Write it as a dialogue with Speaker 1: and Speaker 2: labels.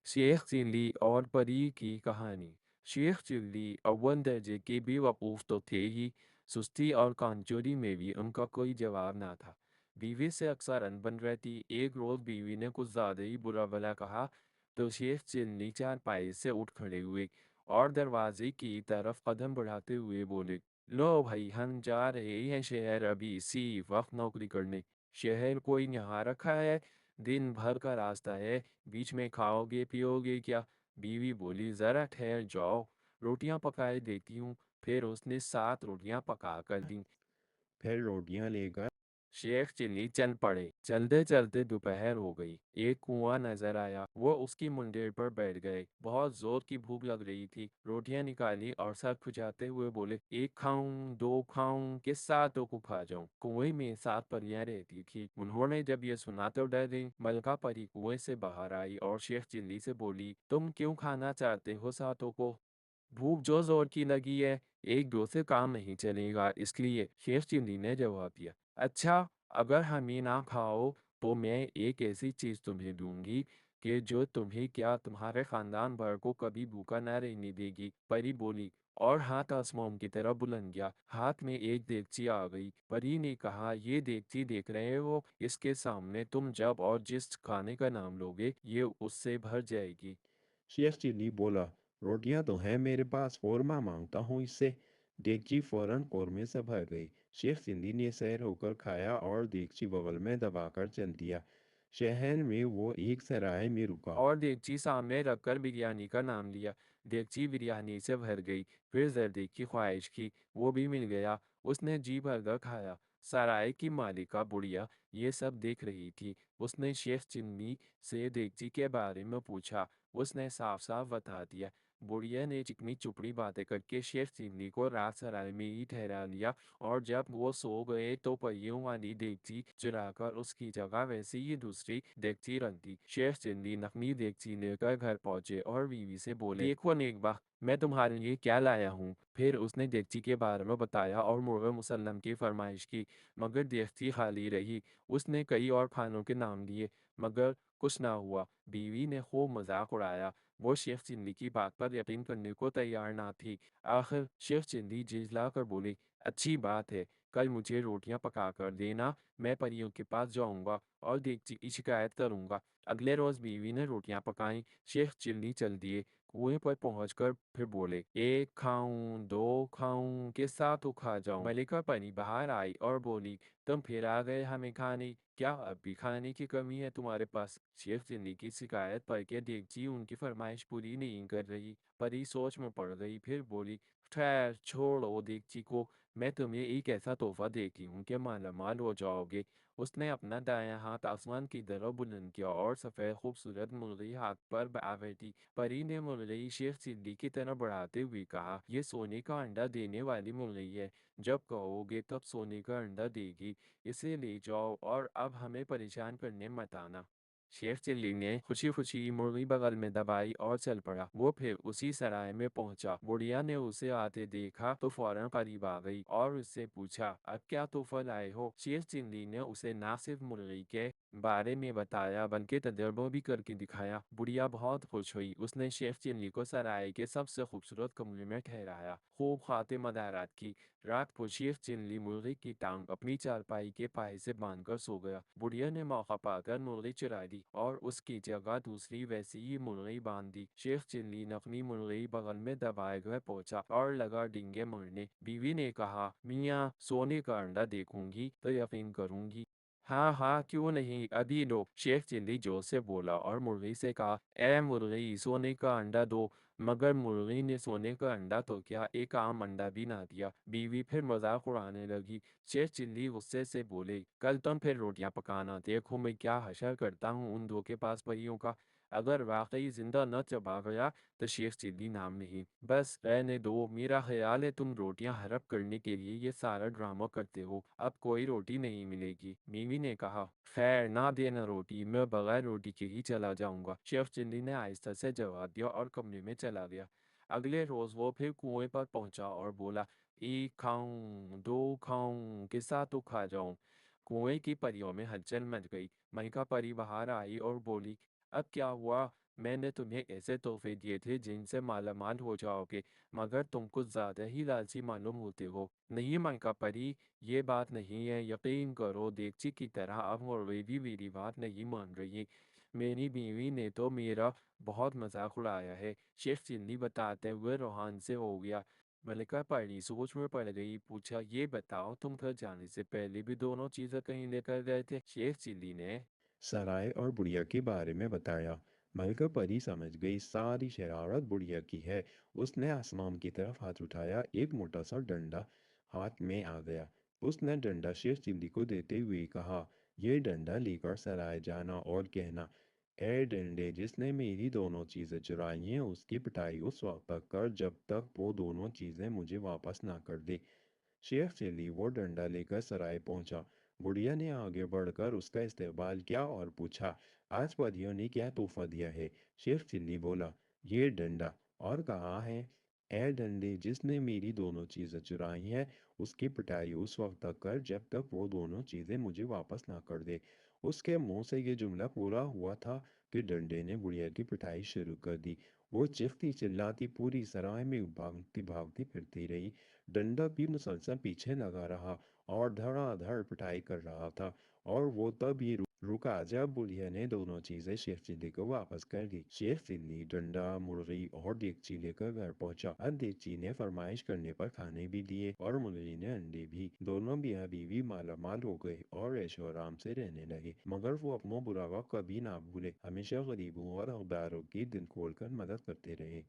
Speaker 1: Sheikh chilli और परी की कहानी। शेख चिल्ली अव्वल दर्जे के बेवकूफ़ तो थे ही, सुस्ती और कानचोरी में भी उनका कोई जवाब ना था। बीवी से अक्सर अनबन रहती। एक रोज़ बीवी ने कुछ ज़्यादा ही बुरा भला कहा तो शेख चिल्ली चारपाई से उठ खड़े हुए और दरवाजे की तरफ कदम बढ़ाते हुए बोले, लो भाई, हम जा रहे हैं शहर अभी इसी वक्त नौकरी करने। शहर कोई यहाँ रखा है? दिन भर का रास्ता है, बीच में खाओगे पियोगे क्या? बीवी बोली, ज़रा ठहर जाओ, रोटियां पकाए देती हूँ। फिर उसने 7 रोटियां पका कर दी।
Speaker 2: फिर रोटियां लेकर
Speaker 1: शेख चिल्ली चल पड़े। चलते चलते दोपहर हो गई। एक कुआं नजर आया, वो उसकी मुंडेर पर बैठ गए। बहुत जोर की भूख लग रही थी। रोटियां निकाली और सर खुजाते हुए बोले, एक खाऊं, दो खाऊं, किस सातों को खा जाऊं? कुएं में 7 परियां रहती थी। उन्होंने जब ये सुना तो डर गई। मलका परी कुएं से बाहर आई और शेख चिल्ली से बोली, तुम क्यों खाना चाहते हो सातों को? भूख जो जोर की लगी है, एक दो से काम नहीं चलेगा, इसलिए। शेख चिल्ली ने जवाब दिया। अच्छा, अगर हम ये ना खाओ तो मैं एक ऐसी चीज़ तुम्हें दूंगी कि जो तुम्हें क्या तुम्हारे खानदान भर को कभी भूखा न रहने देगी। परी बोली और हाथ आसमान की तरफ बुलंद गया। हाथ में एक देगची आ गई। परी ने कहा, ये देगची देख रहे हो, इसके सामने तुम जब और जिस खाने का नाम लोगे ये उससे भर जाएगी।
Speaker 2: शेख चिल्ली बोला, रोटियां तो हैं मेरे पास, कौरमा मांगता हूँ इससे। देगची फौरन कौरमे से भर गई। शेख चिल्ली ने सैर होकर खाया और देगची बगल में दबाकर चल दिया। शहर में वो एक सराय में रुका।
Speaker 1: और देगची सामने रखकर बिरयानी का नाम लिया। देगची बिरयानी से भर गई। फिर जर्दे की ख्वाहिश की, वो भी मिल गया। उसने जी भरकर खाया। सराय की मालिका बुढ़िया ये सब देख रही थी। उसने शेख चिन्नी से देगची के बारे में पूछा। उसने साफ साफ बता दिया। बुढ़िया ने चिकनी चुपड़ी बातें करके शेख चिन्नी को रात सराय में ही ठहरा लिया और जब वो सो गए तो पहियों वाली देगची चुराकर उसकी जगह वैसे ही दूसरी देगची रख दी। शेख चिल्ली नकली देगची लेकर घर पहुंचे और बीवी से बोले, देखो नेकबा, मैं तुम्हारे लिए क्या लाया हूँ। फिर उसने देगची के बारे में बताया और मुर्गे मुसल्लम की फरमाइश की, मगर देगची खाली रही। उसने कई और खानों के नाम लिए, मगर कुछ ना हुआ। बीवी ने खूब मजाक उड़ाया। वो शेख चिल्ली की बात पर यकीन करने को तैयार ना थी। आखिर शेख चिल्ली झिझला कर बोली, अच्छी बात है, कल मुझे रोटियां पका कर देना। मैं परियों के पास जाऊंगा और देगची की शिकायत करूंगा। अगले रोज बीवी ने रोटियां पकाईं। शेख चिल्ली चल दिए। कुएं पर पहुंचकर फिर बोले, एक खाऊं, दो खाऊं, के साथ तो खा जाऊं? मलिका परी बाहर आई और बोली, तुम फिर आ गए हमें खाने? क्या अब भी खाने की कमी है तुम्हारे पास? शेख चिल्ली की शिकायत पर के देगची उनकी फरमाइश पूरी नहीं कर रही। परी सोच में पड़ गई। फिर बोली, खैर छोड़ो देगची को, मैं तुम्हें एक ऐसा तोहफा देती हूँ कि मालामाल हो जाओगे। उसने अपना दायां हाथ आसमान की तरफ बुलंद किया और सफ़ेद खूबसूरत मुर्गी हाथ पर आ बैठी। परी ने मुर्गी शेख चिल्ली की तरफ बढ़ाते हुए कहा, यह सोने का अंडा देने वाली मुर्गी है। जब कहोगे तब सोने का अंडा देगी। इसे ले जाओ और अब हमें परेशान करने मत आना। शेख चिल्ली ने खुशी खुशी मुर्गी बगल में दबाई और चल पड़ा। वो फिर उसी सराय में पहुंचा। बुढ़िया ने उसे आते देखा तो फौरन करीब आ गई और उससे पूछा, अब क्या तोहफा लाए हो? शेख चिल्ली ने उसे ना सिर्फ मुर्गी के बारे में बताया बल्कि तजर्बा भी करके दिखाया। बुढ़िया बहुत खुश हुई। उसने शेख चिल्ली को सराय के सबसे खूबसूरत कमरे में ठहराया, खूब खाते मदारात की। रात को शेख चिल्ली मुर्गी की टांग अपनी चारपाई के पाए से बांधकर सो गया। बुढ़िया ने मौका पाकर मुर्गी चुरा ली और उसकी जगह दूसरी वैसी ही मुर्गी बांध दी। शेख चिल्ली नकली मुर्गी बगल में दबाए हुए पहुंचा और लगा डींगे मरने। बीवी ने कहा, मियाँ, सोने का अंडा देखूंगी तो यकीन करूंगी। हाँ हाँ, क्यों नहीं, अभी दो। शेख चिल्ली जोर से बोला और मुर्गी से कहा, ए मुर्गी, सोने का अंडा दो। मगर मुर्गी ने सोने का अंडा तो क्या, एक आम अंडा भी ना दिया। बीवी फिर मजाक उड़ाने लगी। शेख चिल्ली गुस्से से बोले, कल तुम फिर रोटियां पकाना, देखो मैं क्या हशर करता हूँ उन दो के पास परियों का। अगर वाकई जिंदा न चबा गया तो शेख चिल्ली नाम नहीं। बस रहने दो, मेरा ख्याल है तुम रोटियां हड़प करने के लिए ये सारा ड्रामा करते हो। अब कोई रोटी नहीं मिलेगी। बीवी ने कहा, खैर ना देना रोटी, मैं बगैर रोटी के ही चला जाऊंगा। शेख चिल्ली ने आहिस्ता से जवाब दिया और कमरे में चला गया। अगले रोज वो फिर कुएं पर पहुंचा और बोला, एक खाऊं, दो खाऊं, के साथ तो खा जाऊं? कुएं की परियों में हलचल मच गई। मलका परी बाहर आई और बोली, अब क्या हुआ? मैंने तुम्हें ऐसे तोहफे दिए थे जिनसे मालामाल हो जाओगे, मगर तुम कुछ ज़्यादा ही लालची मालूम होते हो। नहीं माइका परी, ये बात नहीं है, यकीन करो। देगची की तरह अब औरवे भी मेरी बात नहीं मान रही। मेरी बीवी ने तो मेरा बहुत मजाक उड़ाया है। शेख चिल्ली बताते हुए रोहान से हो गया। मलिका परी सोच में पड़ गई। पूछा, ये बताओ, तुम घर जाने से पहले भी दोनों चीज़ें कहीं लेकर गए थे? शेख चिल्ली ने
Speaker 2: सराय और बुढ़िया के बारे में बताया। मलका परी समझ गई सारी शरारत बुढ़िया की है। उसने आसमान की तरफ हाथ उठाया, एक मोटा सा डंडा हाथ में आ गया। उसने डंडा शेर चिल्ली को देते हुए कहा, यह डंडा लेकर सराय जाना और कहना, ए डंडे, जिसने मेरी दोनों चीजें चुराई हैं उसकी पिटाई उस वक्त तक कर जब तक वो दोनों चीजें मुझे वापस ना कर दे। शेख चिल्ली वो डंडा लेकर सराय पहुंचा। बुढ़िया ने आगे बढ़कर उसका इस्तेमाल किया और पूछा, आज परियों ने क्या तोहफा दिया है? शेख चिल्ली बोला, ये डंडा। और कहा है, ए डंडे, जिसने मेरी दोनों चीजें चुराई हैं उसकी पिटाई उस वक्त तक कर जब तक वो दोनों चीजें मुझे वापस ना कर दे। उसके मुंह से ये जुमला पूरा हुआ था कि डंडे ने बुढ़िया की पिटाई शुरू कर दी। वो चीखती चिल्लाती पूरी सराय में भागती भागती फिरती रही। डंडा भी मुसलसल पीछे लगा रहा और धड़ाधड़ पिटाई कर रहा था। और वो तभी रुका जब बुढ़िया ने दोनों चीजें शेख चिल्ली को वापस कर दी। शेख चिल्ली डंडा, मुर्गी और देगची लेकर घर पहुंचा। अब देगची ने फरमाइश करने पर खाने भी दिए और मुर्गी ने अंडे भी। दोनों मियाँ बीवी मालामाल हो गए और ऐशो आराम से रहने लगे। मगर वो अपनों बुरा वक्त कभी ना भूले, हमेशा गरीबों और हकदारों की दिल खोलकर मदद करते रहे।